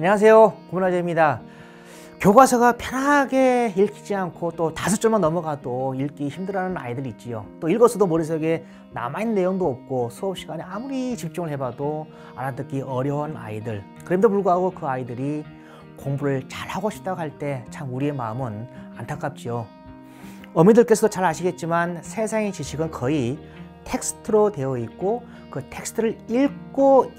안녕하세요, 고문화재입니다. 교과서가 편하게 읽히지 않고 또 5줄만 넘어가도 읽기 힘들어하는 아이들 있지요. 또 읽었어도 머릿속에 남아있는 내용도 없고 수업 시간에 아무리 집중을 해봐도 알아듣기 어려운 아이들. 그럼에도 불구하고 그 아이들이 공부를 잘하고 싶다고 할 때 참 우리의 마음은 안타깝지요. 어머니들께서도 잘 아시겠지만 세상의 지식은 거의 텍스트로 되어 있고 그 텍스트를 읽고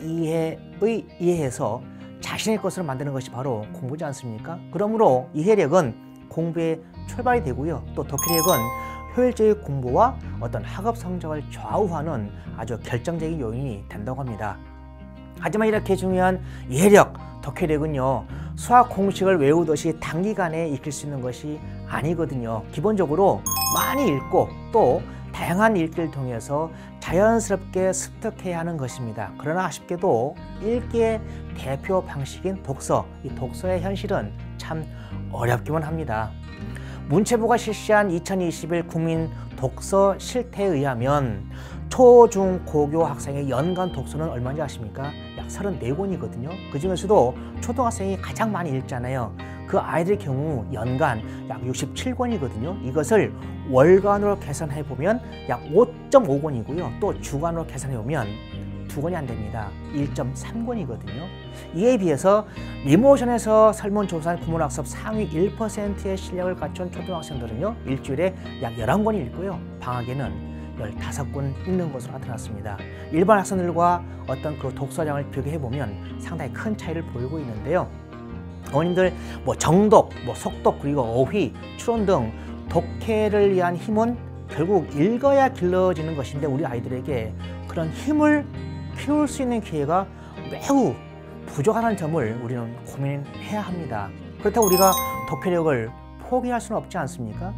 이해해서 자신의 것으로 만드는 것이 바로 공부지 않습니까? 그러므로 이해력은 공부의 출발이 되고요. 또 독해력은 효율적인 공부와 어떤 학업 성적을 좌우하는 아주 결정적인 요인이 된다고 합니다. 하지만 이렇게 중요한 이해력, 독해력은요, 수학 공식을 외우듯이 단기간에 익힐 수 있는 것이 아니거든요. 기본적으로 많이 읽고 또 다양한 읽기를 통해서 자연스럽게 습득해야 하는 것입니다. 그러나 아쉽게도 읽기의 대표 방식인 독서, 이 독서의 현실은 참 어렵기만 합니다. 문체부가 실시한 2021 국민 독서 실태에 의하면 초, 중, 고교 학생의 연간 독서는 얼마인지 아십니까? 약 34권이거든요. 그 중에서도 초등학생이 가장 많이 읽잖아요. 그 아이들의 경우 연간 약 67권이거든요. 이것을 월간으로 계산해보면 약 5.5권이고요. 또 주간으로 계산해보면 2권이 안 됩니다. 1.3권이거든요. 이에 비해서 리모션에서 설문조사한 국문학습 상위 1%의 실력을 갖춘 초등학생들은요, 일주일에 약 11권 읽고요. 방학에는 15권 읽는 것으로 나타났습니다. 일반 학생들과 어떤 그 독서량을 비교해보면 상당히 큰 차이를 보이고 있는데요. 어머님들 정독, 속독, 그리고 어휘, 추론 등 독해를 위한 힘은 결국 읽어야 길러지는 것인데 우리 아이들에게 그런 힘을 키울 수 있는 기회가 매우 부족하다는 점을 우리는 고민해야 합니다. 그렇다고 우리가 독해력을 포기할 수는 없지 않습니까?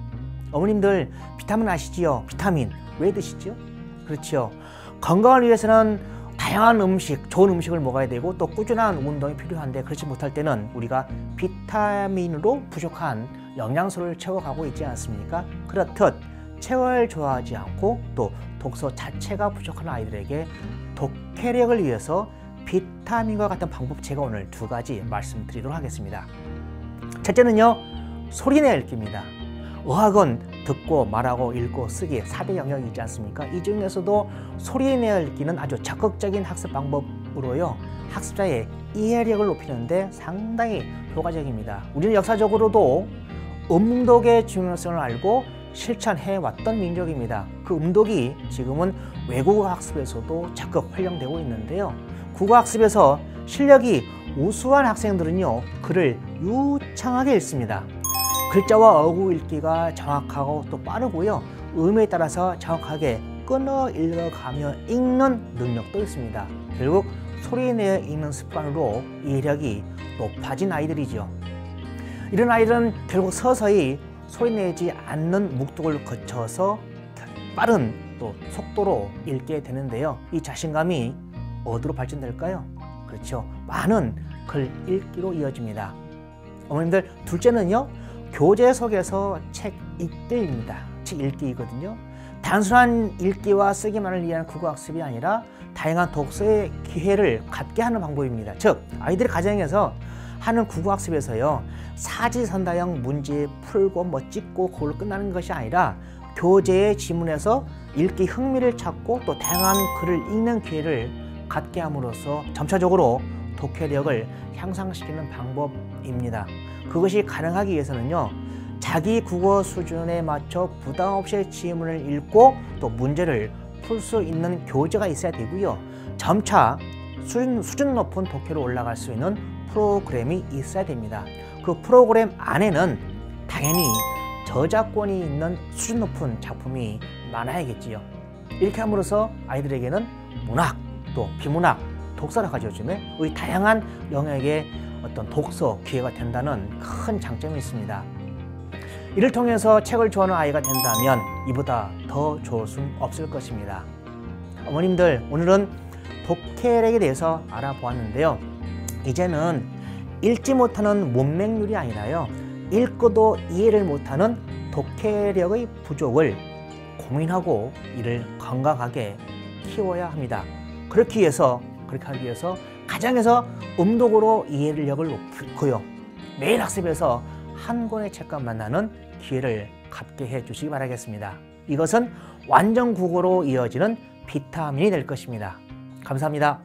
어머님들 비타민 아시지요? 비타민 왜 드시죠? 그렇죠. 건강을 위해서는 다양한 음식, 좋은 음식을 먹어야 되고 또 꾸준한 운동이 필요한데 그렇지 못할 때는 우리가 비타민으로 부족한 영양소를 채워가고 있지 않습니까? 그렇듯 체험을 좋아하지 않고 또 독서 자체가 부족한 아이들에게 독해력을 위해서 비타민과 같은 방법 제가 오늘 2가지 말씀드리도록 하겠습니다. 첫째는요, 소리내 읽기입니다. 어학은 듣고 말하고 읽고 쓰기 4대 영역이 있지 않습니까? 이 중에서도 소리내 읽기는 아주 적극적인 학습 방법으로요, 학습자의 이해력을 높이는데 상당히 효과적입니다. 우리는 역사적으로도 음독의 중요성을 알고 실천해왔던 민족입니다. 그 음독이 지금은 외국어 학습에서도 적극 활용되고 있는데요. 국어학습에서 실력이 우수한 학생들은요, 글을 유창하게 읽습니다. 글자와 어구 읽기가 정확하고 또 빠르고요, 의미에 따라서 정확하게 끊어 읽어가며 읽는 능력도 있습니다. 결국 소리내어 읽는 습관으로 이해력이 높아진 아이들이죠. 이런 아이들은 결국 서서히 소리내지 않는 묵독을 거쳐서 빠른 또 속도로 읽게 되는데요. 이 자신감이 어디로 발전될까요? 그렇죠. 많은 글 읽기로 이어집니다. 어머님들, 둘째는요, 교재 속에서 책 읽기입니다. 책 읽기이거든요. 단순한 읽기와 쓰기만을 위한 국어학습이 아니라 다양한 독서의 기회를 갖게 하는 방법입니다. 즉, 아이들이 가정에서 하는 국어학습에서요, 사지선다형 문제 풀고 찍고 그걸로 끝나는 것이 아니라 교재의 지문에서 읽기 흥미를 찾고 또 다양한 글을 읽는 기회를 갖게 함으로써 점차적으로 독해력을 향상시키는 방법입니다. 그것이 가능하기 위해서는요, 자기 국어 수준에 맞춰 부담 없이 지문을 읽고 또 문제를 풀 수 있는 교재가 있어야 되고요, 점차 수준 높은 독해로 올라갈 수 있는 프로그램이 있어야 됩니다. 그 프로그램 안에는 당연히 저작권이 있는 수준 높은 작품이 많아야겠지요. 이렇게 함으로써 아이들에게는 문학, 또 비문학, 독서를 가져주면 의 다양한 영역의 어떤 독서 기회가 된다는 큰 장점이 있습니다. 이를 통해서 책을 좋아하는 아이가 된다면 이보다 더 좋을 수는 없을 것입니다. 어머님들, 오늘은 독해력에 대해서 알아보았는데요. 이제는 읽지 못하는 문맹률이 아니라요, 읽고도 이해를 못하는 독해력의 부족을 고민하고 이를 건강하게 키워야 합니다. 그렇게 하기 위해서 가정에서 음독으로 이해력을 높이고요. 매일 학습에서 한 권의 책과 만나는 기회를 갖게 해주시기 바라겠습니다. 이것은 완전 국어로 이어지는 비타민이 될 것입니다. 감사합니다.